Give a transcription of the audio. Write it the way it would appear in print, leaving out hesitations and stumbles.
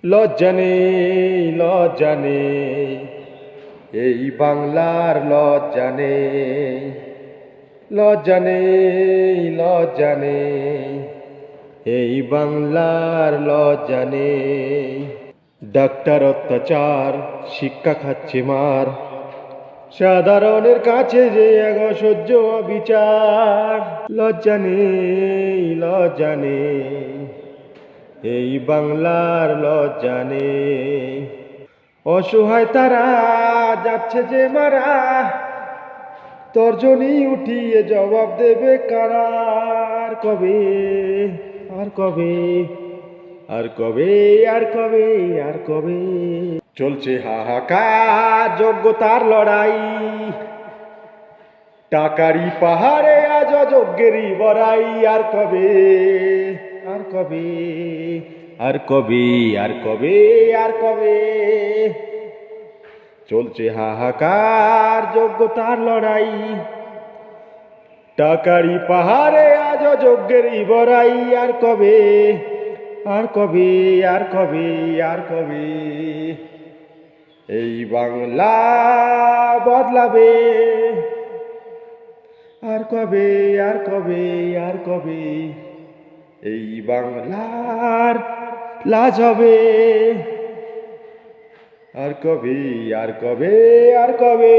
লজ্জা নেই, লজ্জা নেই, এই বাংলার লজ্জা নেই। লজ্জা নেই, লজ্জা নেই, এই বাংলার লজ্জা নেই। ডাক্তার অত্যাচার, শিক্ষা খাচ্ছে মার, সাধারণের কাছে যে এক অসহ্য বিচার। লজ্জা নেই, লজ্জা নেই, এই বাংলার লজ্জা নেই। অসহায় তারা যাচ্ছে যে মারা, তর্জনী উঠিয়ে জবাব দেবে কারা? আর কবে, আর কবে, আর কবে, আর কবে, আর কবে? চলছে হাহাকার, যোগ্যতার লড়াই, টাকারই পাহাড়ে আজ অযোগ্যেরই বড়াই। আর কবে, আর কবে, আর কবে, আর কবে, আর কবে? চলছে হাহাকার, যোগ্যতার লড়াই, টাকারই পাহাড়ে আজ অযোগ্যেরই বড়াই। আর কবে, আর কবে, আর কবে, আর কবে এই বাংলা বদলাবে? আর কবে, আর কবে, আর কবে এই বাংলার লাজ হবে? আর কবে, আর কবে, আর কবে?